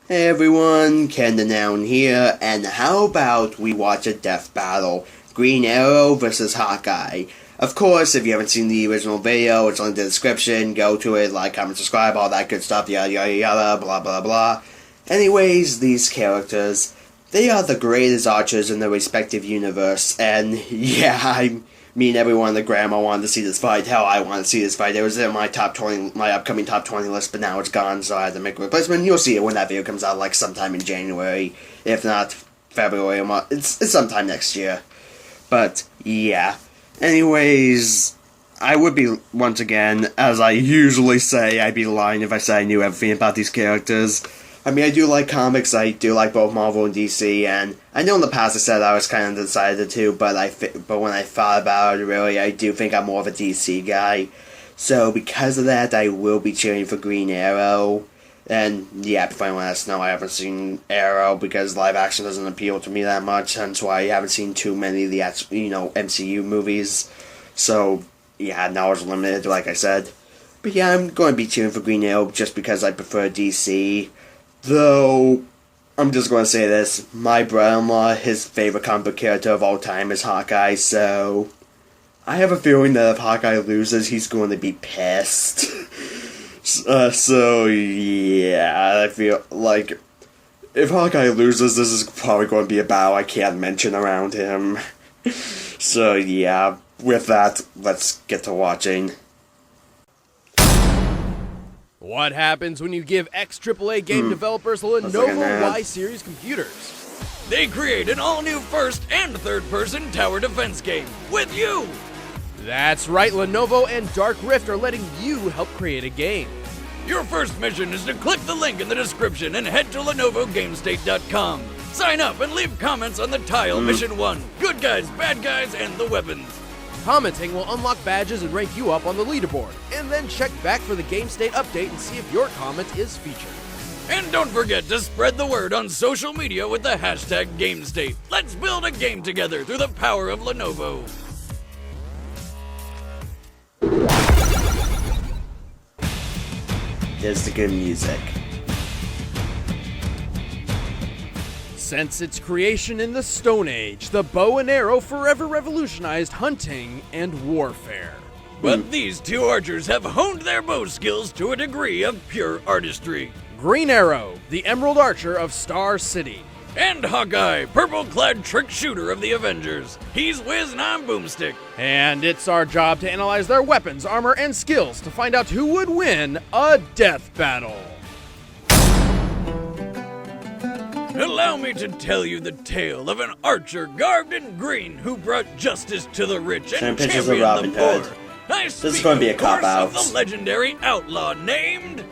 Hey everyone, Kenda Noun here, and how about we watch a death battle? Green Arrow versus Hawkeye. Of course, if you haven't seen the original video, it's in the description, go to it, like, comment, subscribe, all that good stuff, yada yada yada, blah blah blah. Anyways, these characters, they are the greatest archers in their respective universe, and yeah, me and everyone in the grandma wanted to see this fight. Hell, I wanted to see this fight. It was in my top 20, my upcoming top 20 list, but now it's gone, so I had to make a replacement. You'll see it when that video comes out, like sometime in January, if not February or March. It's sometime next year. But yeah. Anyways, I would be, once again, as I usually say, I'd be lying if I said I knew everything about these characters. I mean, I do like comics, I do like both Marvel and DC, and I know in the past I said I was kind of decided to, but when I thought about it, really, I do think I'm more of a DC guy. So, because of that, I will be cheering for Green Arrow. And, yeah, if anyone wants to know, I haven't seen Arrow, because live action doesn't appeal to me that much, hence why I haven't seen too many of the, MCU movies. So, yeah, knowledge limited, like I said. But yeah, I'm going to be cheering for Green Arrow just because I prefer DC. Though, I'm just going to say this, my brother-in-law, his favorite comic book character of all time is Hawkeye, so I have a feeling that if Hawkeye loses, he's going to be pissed. So, yeah, I feel like if Hawkeye loses, this is probably going to be a battle I can't mention around him. So, yeah, with that, let's get to watching. What happens when you give ex-AAA game developers Lenovo Y-Series computers? They create an all-new first and third-person tower defense game with you! That's right, Lenovo and Dark Rift are letting you help create a game. Your first mission is to click the link in the description and head to LenovoGameState.com. Sign up and leave comments on the tile Mission 1, good guys, bad guys, and the weapons. Commenting will unlock badges and rank you up on the leaderboard, and then check back for the Game State update and see if your comment is featured. And don't forget to spread the word on social media with the hashtag GameState. Let's build a game together through the power of Lenovo. There's the good music. Since its creation in the Stone Age, the bow and arrow forever revolutionized hunting and warfare. But these two archers have honed their bow skills to a degree of pure artistry. Green Arrow, the Emerald Archer of Star City. And Hawkeye, purple-clad trick shooter of the Avengers. He's Wiz and I'm Boomstick. And it's our job to analyze their weapons, armor, and skills to find out who would win a death battle. Allow me to tell you the tale of an archer garbed in green who brought justice to the rich and championed the poor. This is going to be a cop-out. Of the legendary outlaw named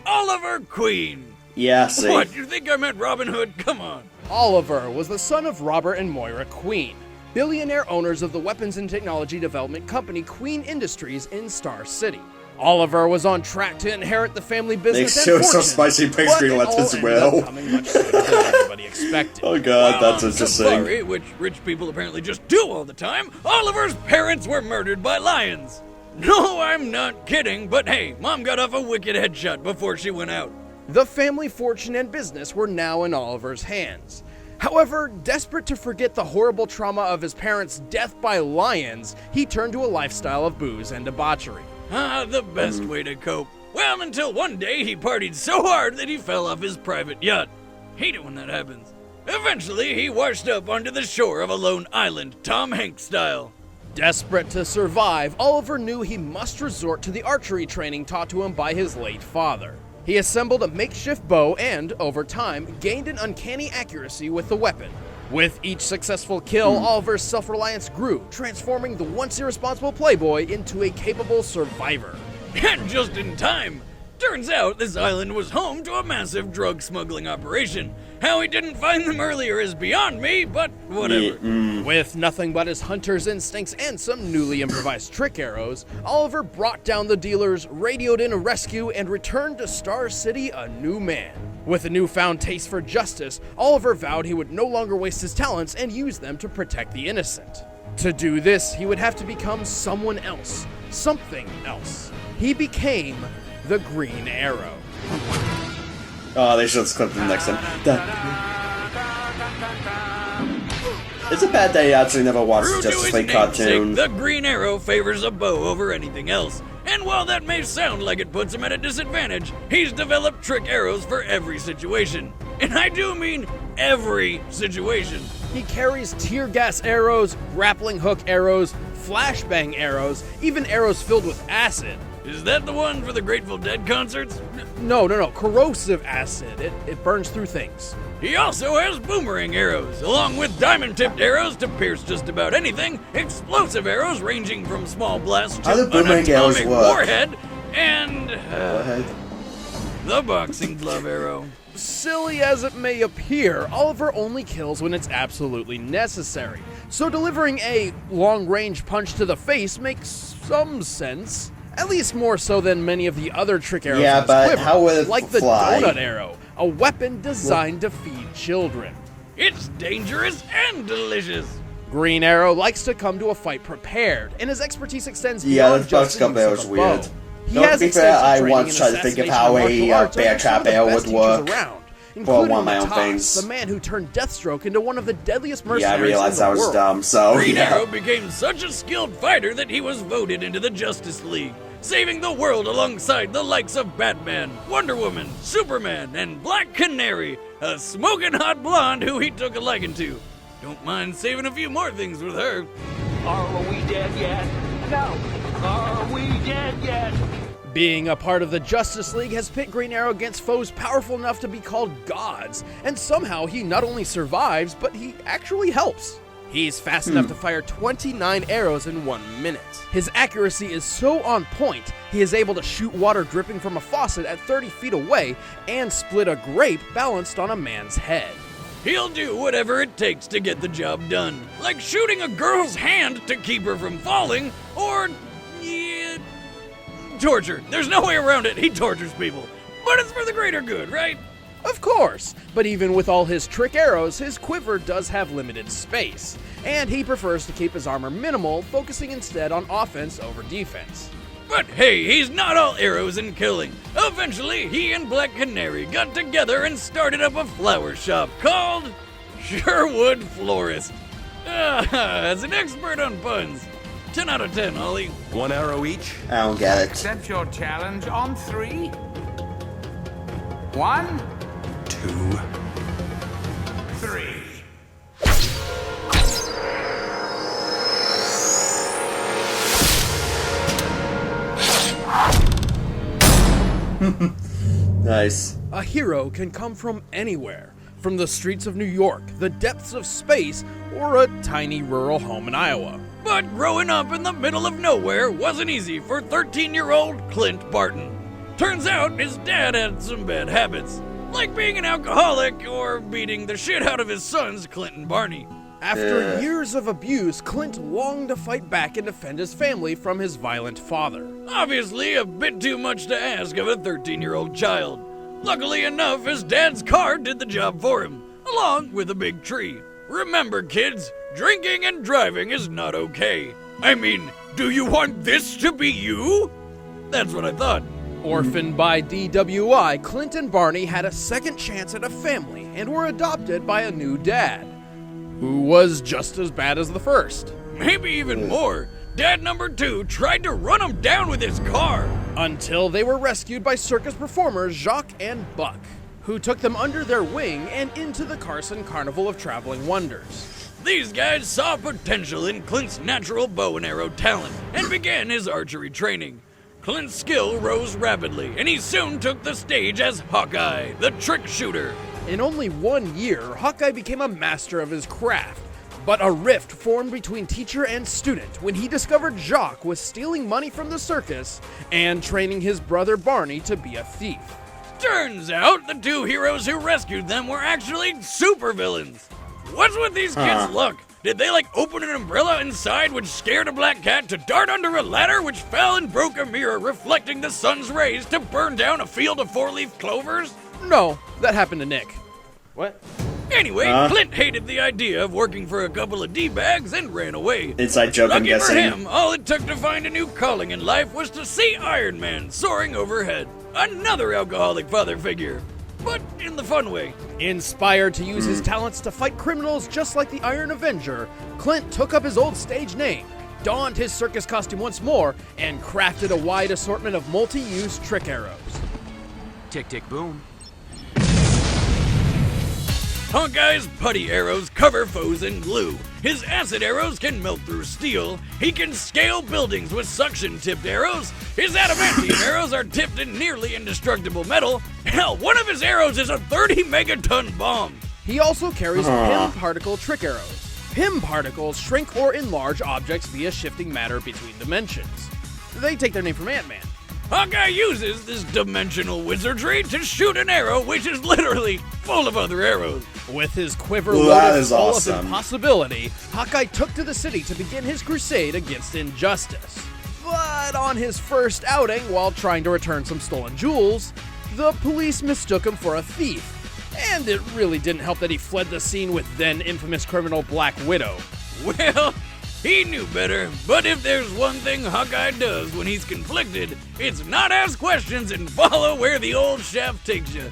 Oliver Queen. Yeah, see. What, you think I meant Robin Hood? Come on. Oliver was the son of Robert and Moira Queen, billionaire owners of the weapons and technology development company Queen Industries in Star City. Oliver was on track to inherit the family business and fortune, so spicy pastry left as well. Coming much sooner than anybody expected. Oh god, that's interesting. Safari, which rich people apparently just do all the time, Oliver's parents were murdered by lions. No, I'm not kidding, but hey, Mom got off a wicked headshot before she went out. The family fortune and business were now in Oliver's hands. However, desperate to forget the horrible trauma of his parents' death by lions, he turned to a lifestyle of booze and debauchery. The best way to cope. Well, until one day he partied so hard that he fell off his private yacht. Hate it when that happens. Eventually, he washed up onto the shore of a lone island, Tom Hanks style. Desperate to survive, Oliver knew he must resort to the archery training taught to him by his late father. He assembled a makeshift bow and, over time, gained an uncanny accuracy with the weapon. With each successful kill, Oliver's self-reliance grew, transforming the once irresponsible playboy into a capable survivor. And just in time! Turns out this island was home to a massive drug smuggling operation. How he didn't find them earlier is beyond me, but whatever. With nothing but his hunter's instincts and some newly improvised trick arrows, Oliver brought down the dealers, radioed in a rescue, and returned to Star City a new man. With a newfound taste for justice, Oliver vowed he would no longer waste his talents and use them to protect the innocent. To do this, he would have to become someone else, something else. He became the Green Arrow. Oh, they should have clipped him next time. It's a bad day. I actually never watched True to Justice his League namesake, cartoon. the Green Arrow favors a bow over anything else. And while that may sound like it puts him at a disadvantage, he's developed trick arrows for every situation. And I do mean every situation. He carries tear gas arrows, grappling hook arrows, flashbang arrows, even arrows filled with acid. Is that the one for the Grateful Dead concerts? No, corrosive acid. It burns through things. He also has boomerang arrows, along with diamond-tipped arrows to pierce just about anything, explosive arrows ranging from small blasts How to do an boomerang arrows atomic work? warhead, and the boxing glove arrow. Silly as it may appear, Oliver only kills when it's absolutely necessary. So delivering a long-range punch to the face makes some sense. At least more so than many of the other trick arrows Yeah, on his but quiver, how would it like the fly? donut arrow, a weapon designed to feed children. It's dangerous and delicious. Green Arrow likes to come to a fight prepared, and his expertise extends Yeah, beyond this just box the cup use arrow's of a bow. weird. He No, has to be fair, extensive I training once in tried to think of assassination how and martial a arts bear under some trap of the arrow best would teachers work. around, Well, including one of my own Natas, things. the man who turned Deathstroke into one of the deadliest Yeah, I mercenaries realized in I the was world. dumb, so Green yeah. Arrow became such a skilled fighter that he was voted into the Justice League, saving the world alongside the likes of Batman, Wonder Woman, Superman, and Black Canary, a smoking hot blonde who he took a liking to. Don't mind saving a few more things with her. Are we dead yet? No. Are we dead yet? Being a part of the Justice League has pit Green Arrow against foes powerful enough to be called gods, and somehow he not only survives, but he actually helps. He's fast enough to fire 29 arrows in 1 minute. His accuracy is so on point, he is able to shoot water dripping from a faucet at 30 feet away and split a grape balanced on a man's head. He'll do whatever it takes to get the job done, like shooting a girl's hand to keep her from falling, or torture. There's no way around it. He tortures people. But it's for the greater good, right? Of course, but even with all his trick arrows, his quiver does have limited space, and he prefers to keep his armor minimal, focusing instead on offense over defense. But hey, he's not all arrows and killing. Eventually, he and Black Canary got together and started up a flower shop called Sherwood Florist. As an expert on puns, 10 out of 10, Ollie. 1 arrow each. I don't get it. Accept your challenge on 3. 1, 2. 3. Nice. A hero can come from anywhere, from the streets of New York, the depths of space, or a tiny rural home in Iowa. But growing up in the middle of nowhere wasn't easy for 13-year-old Clint Barton. Turns out his dad had some bad habits, like being an alcoholic or beating the shit out of his sons, Clint and Barney. After years of abuse, Clint longed to fight back and defend his family from his violent father. Obviously, a bit too much to ask of a 13-year-old child. Luckily enough, his dad's car did the job for him, along with a big tree. Remember, kids, drinking and driving is not okay. I mean, do you want this to be you? That's what I thought. Orphaned by DWI, Clint and Barney had a second chance at a family and were adopted by a new dad, who was just as bad as the first. Maybe even more. Dad number 2 tried to run him down with his car. Until they were rescued by circus performers Jacques and Buck, who took them under their wing and into the Carson Carnival of Traveling Wonders. These guys saw potential in Clint's natural bow and arrow talent and began his archery training. Clint's skill rose rapidly, and he soon took the stage as Hawkeye, the trick shooter. In only 1 year, Hawkeye became a master of his craft, but a rift formed between teacher and student when he discovered Jacques was stealing money from the circus and training his brother Barney to be a thief. Turns out the 2 heroes who rescued them were actually supervillains. What's with these kids' luck? Did they open an umbrella inside which scared a black cat to dart under a ladder which fell and broke a mirror reflecting the sun's rays to burn down a field of 4-leaf clovers? No, that happened to Nick. What? Anyway, Clint hated the idea of working for a couple of D-bags and ran away. Inside joke, I'm Lucky for guessing. him, all it took to find a new calling in life was to see Iron Man soaring overhead. Another alcoholic father figure. but in the fun way. Inspired to use his talents to fight criminals just like the Iron Avenger, Clint took up his old stage name, donned his circus costume once more, and crafted a wide assortment of multi-use trick arrows. Tick, tick, boom. Hawkeye's putty arrows cover foes in glue. His acid arrows can melt through steel. He can scale buildings with suction-tipped arrows. His adamantium arrows are tipped in nearly indestructible metal. Hell, one of his arrows is a 30-megaton bomb. He also carries Pym particle trick arrows. Pym particles shrink or enlarge objects via shifting matter between dimensions. They take their name from Ant-Man. Hawkeye uses this dimensional wizardry to shoot an arrow which is literally full of other arrows. With his quiver Well, that loaded is full awesome. of impossibility, Hawkeye took to the city to begin his crusade against injustice. But on his first outing, while trying to return some stolen jewels, the police mistook him for a thief. And it really didn't help that he fled the scene with then infamous criminal Black Widow. Well, he knew better, but if there's one thing Hawkeye does when he's conflicted, it's not ask questions and follow where the old shaft takes you.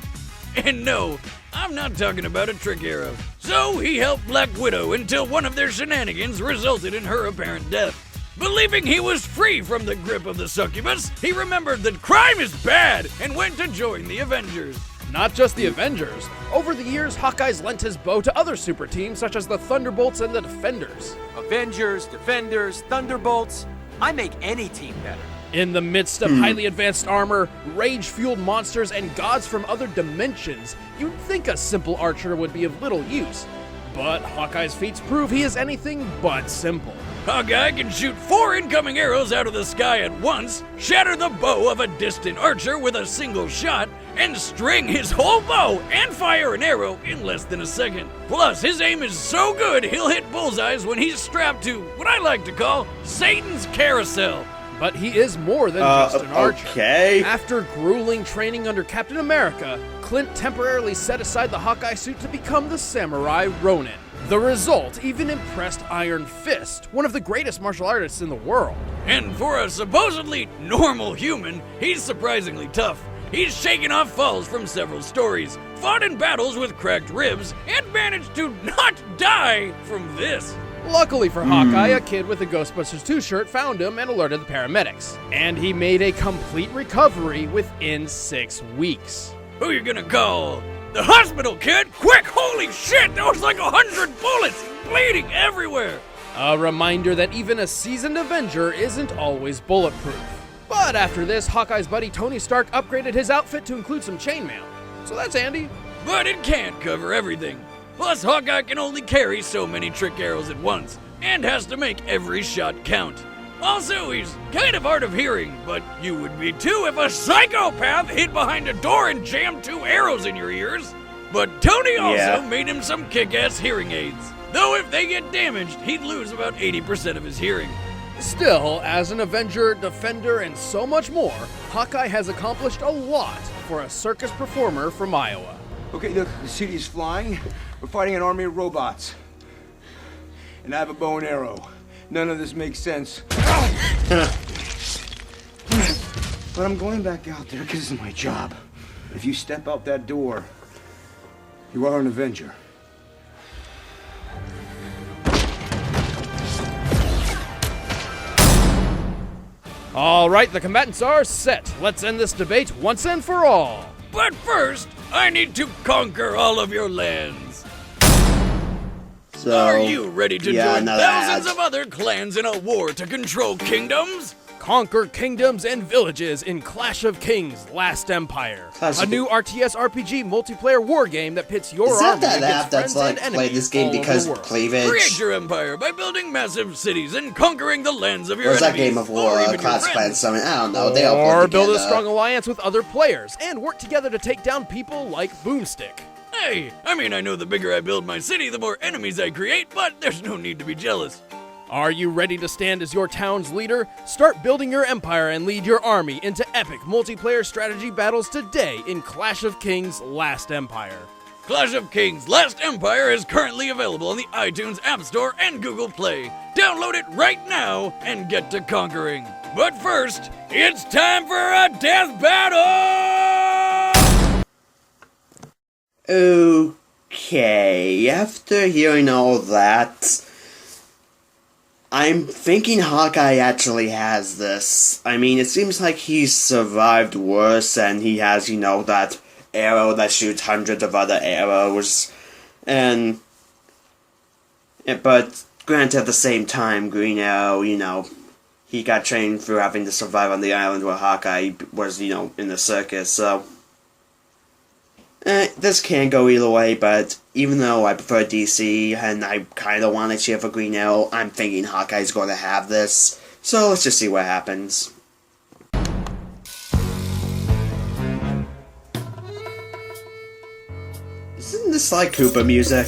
And no, I'm not talking about a trick arrow. So he helped Black Widow until one of their shenanigans resulted in her apparent death. Believing he was free from the grip of the succubus, he remembered that crime is bad and went to join the Avengers. Not just the Avengers. Over the years, Hawkeye's lent his bow to other super teams such as the Thunderbolts and the Defenders. Avengers, Defenders, Thunderbolts. I make any team better. In the midst of highly advanced armor, rage-fueled monsters, and gods from other dimensions, you'd think a simple archer would be of little use. But Hawkeye's feats prove he is anything but simple. Hawkeye can shoot 4 incoming arrows out of the sky at once, shatter the bow of a distant archer with a single shot, and string his whole bow and fire an arrow in less than a second. Plus, his aim is so good he'll hit bullseyes when he's strapped to what I like to call Satan's carousel. But he is more than just an archer. Okay. After grueling training under Captain America, Clint temporarily set aside the Hawkeye suit to become the samurai Ronin. The result even impressed Iron Fist, one of the greatest martial artists in the world. And for a supposedly normal human, he's surprisingly tough. He's shaken off falls from several stories, fought in battles with cracked ribs, and managed to not die from this. Luckily for Hawkeye, a kid with a Ghostbusters 2 shirt found him and alerted the paramedics. And he made a complete recovery within 6 weeks. Who you gonna call? The hospital, kid! Quick! Holy shit! That was like 100 bullets! Bleeding everywhere! A reminder that even a seasoned Avenger isn't always bulletproof. But after this, Hawkeye's buddy Tony Stark upgraded his outfit to include some chainmail. So that's handy. But it can't cover everything. Plus, Hawkeye can only carry so many trick arrows at once, and has to make every shot count. Also, he's kind of hard of hearing, but you would be too if a psychopath hid behind a door and jammed 2 arrows in your ears. But Tony also made him some kick-ass hearing aids. Though if they get damaged, he'd lose about 80% of his hearing. Still, as an Avenger, Defender, and so much more, Hawkeye has accomplished a lot for a circus performer from Iowa. Okay, look, the city's flying. We're fighting an army of robots. And I have a bow and arrow. None of this makes sense. But I'm going back out there because it's my job. If you step out that door, you are an Avenger. All right, the combatants are set. Let's end this debate once and for all. But first, I need to conquer all of your lands. So, Are you ready to join none of thousands that. of other clans in a war to control kingdoms? Conquer kingdoms and villages in Clash of Kings: Last Empire. Clash A of- new RTS RPG multiplayer war game that pits your Is that army that against app that's friends like and play enemies this game all over because the world. cleavage? Create your empire by building massive cities and conquering the lands of your Or is that enemies. Game of War, or even your Class Clans friends. Summon? I don't know. They all Or put build a together. strong alliance with other players and work together to take down people like Boomstick. Hey, I mean, I know the bigger I build my city, the more enemies I create, but there's no need to be jealous. Are you ready to stand as your town's leader? Start building your empire and lead your army into epic multiplayer strategy battles today in Clash of Kings: Last Empire. Clash of Kings Last Empire is currently available on the iTunes App Store and Google Play. Download it right now and get to conquering. But first, it's time for a death battle! Okay, after hearing all that, I'm thinking Hawkeye actually has this. I mean, it seems like he's survived worse, and he has, that arrow that shoots hundreds of other arrows. But granted, at the same time, Green Arrow, he got trained through having to survive on the island where Hawkeye was, in the circus, so... this can go either way, but even though I prefer DC and I kind of want to cheer for Green Arrow, I'm thinking Hawkeye's going to have this. So let's just see what happens. Isn't this like Cooper music?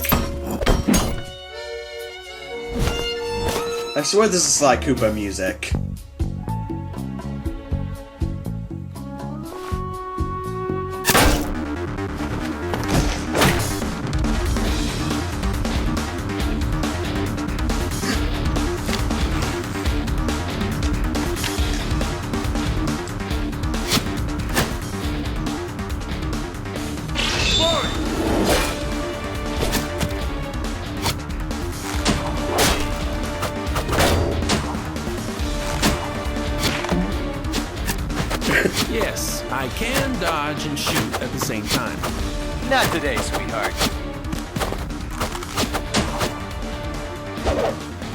I swear this is like Cooper music. Yes, I can dodge and shoot at the same time. Not today, sweetheart.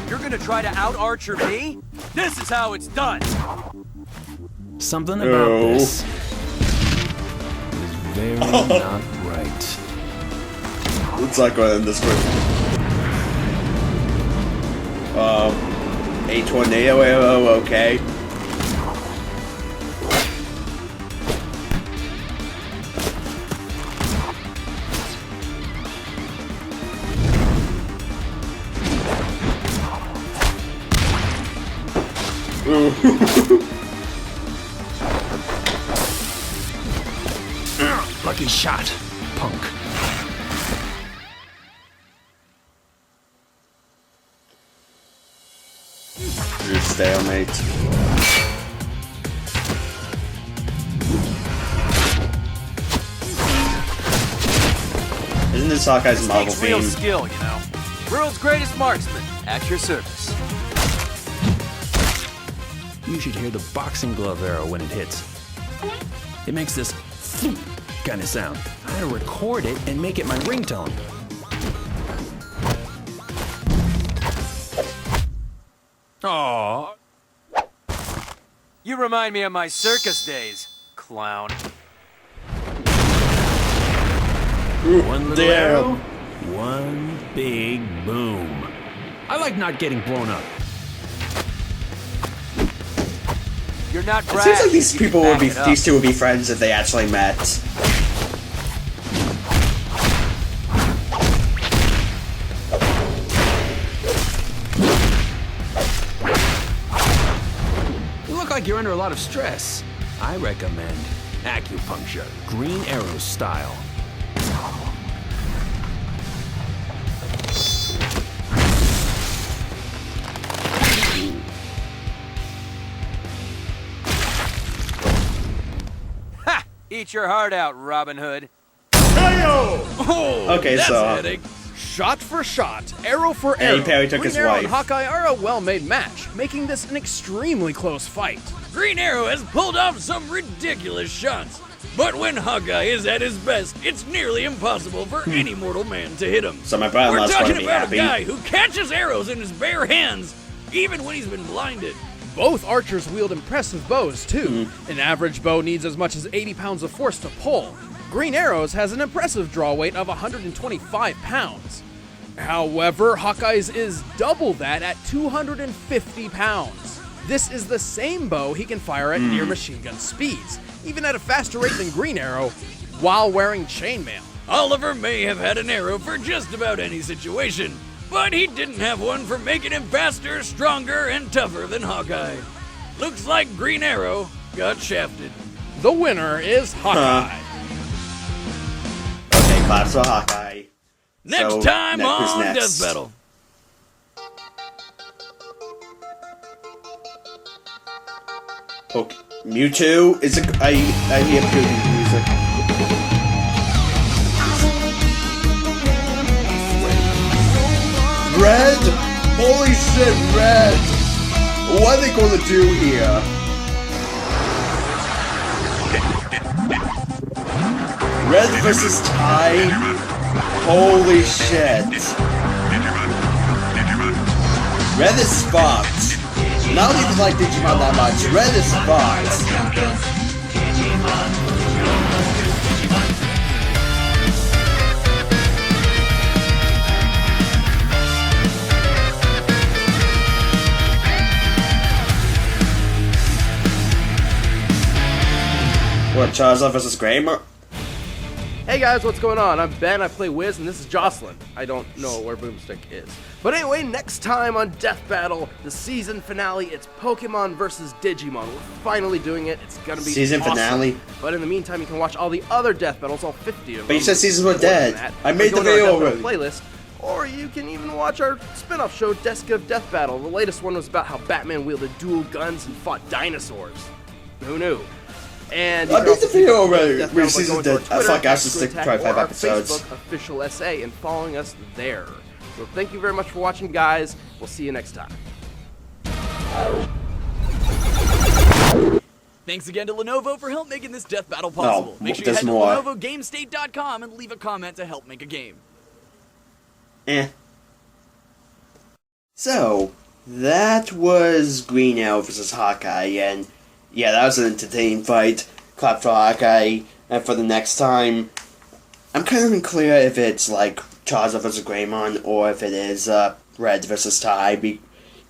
You're gonna try to out-archer me? This is how it's done! Something about this is very not right. Looks like we're in this one. A tornado arrow, okay. Lucky shot, punk. Your stalemate. Isn't this Hawkeye's Marvel Takes real theme? skill, World's greatest marksman, at your service. You should hear the boxing glove arrow when it hits. It makes this kind of sound. I had to record it and make it my ringtone. Aww. You remind me of my circus days, clown. One little arrow, one big boom. I like not getting blown up. You're not It brash. seems like these you can people would back be, it up. these two would be friends if they actually met. You look like you're under a lot of stress. I recommend acupuncture, Green Arrow style. Ha! Eat your heart out, Robin Hood. Oh, Okay, that's so- a headache. Shot for shot, arrow for Hey, arrow. Perry took Green his Arrow and wife. Hawkeye are a well-made match, making this an extremely close fight. Green Arrow has pulled off some ridiculous shots, but when Hawkeye is at his best, it's nearly impossible for any mortal man to hit him. So my We're brother-in-law's going to talking be about happy. a guy who catches arrows in his bare hands, even when he's been blinded. Both archers wield impressive bows, too. An average bow needs as much as 80 pounds of force to pull. Green Arrow's has an impressive draw weight of 125 pounds. However, Hawkeye's is double that at 250 pounds. This is the same bow he can fire at near machine gun speeds, even at a faster rate than Green Arrow, while wearing chainmail. Oliver may have had an arrow for just about any situation, but he didn't have one for making him faster, stronger, and tougher than Hawkeye. Looks like Green Arrow got shafted. The winner is Hawkeye. Okay, claps for Hawkeye. Next So, time who's on next? Death Battle. Okay. Mewtwo is a. I hear Mewtwo music. Holy shit, Red! What are they gonna do here? Red versus Ty? Holy shit. Red is fucked. And I don't even like Digimon that much. Red is fucked. What, Charizard versus Greymon? Hey guys, what's going on? I'm Ben, I play Wiz, and this is Jocelyn. I don't know where Boomstick is. But anyway, next time on Death Battle, the season finale, it's Pokemon versus Digimon. We're finally doing it. It's gonna be Season awesome. Finale? But in the meantime, you can watch all the other Death Battles, all 50 of them. But you said seasons were More than dead. that. I made Go the to our video Death Battle already. playlist. Or you can even watch our spin-off show, Desk of Death Battle. The latest one was about how Batman wielded dual guns and fought dinosaurs. Who knew? And you I can made also the video keep up with already. Death Wait, Battle by season going to our dead. Twitter, Fuck, I should stick Twitter, try or 5 our episodes. Facebook official essay and following us there. So thank you very much for watching, guys. We'll see you next time. Thanks again to Lenovo for help making this death battle possible. Make sure you there's head to more. LenovoGameState.com and leave a comment to help make a game. So, that was Green Arrow versus Hawkeye, and yeah, that was an entertaining fight. Clap for Hawkeye, and for the next time, I'm kind of unclear if it's like Charizard versus Greymon or if it is Red versus Ty.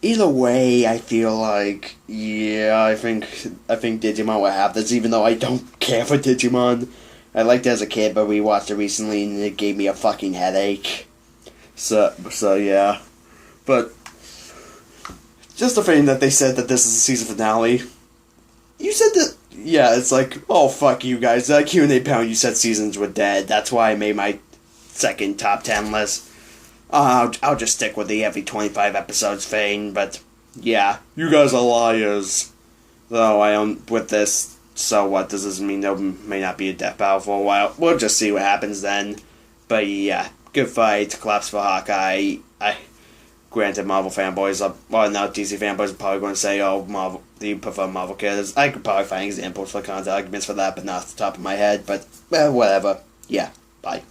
Either way, I feel like, yeah, I think Digimon will have this, even though I don't care for Digimon. I liked it as a kid, but we watched it recently and it gave me a fucking headache. So yeah. But just the thing that they said that this is the season finale. You said that, yeah, it's like, oh fuck you guys. Q&A panel, you said seasons were dead. That's why I made my second top 10 list. I'll just stick with the every 25 episodes thing, but yeah, you guys are liars. Though I don't with this, so what? Does this mean there may not be a death battle for a while? We'll just see what happens then. But yeah, good fight, claps for Hawkeye. Granted, Marvel fanboys are, well, now DC fanboys are probably going to say, oh, Marvel, do you prefer Marvel characters? I could probably find examples for counter arguments for that, but not off the top of my head, but whatever. Yeah, bye.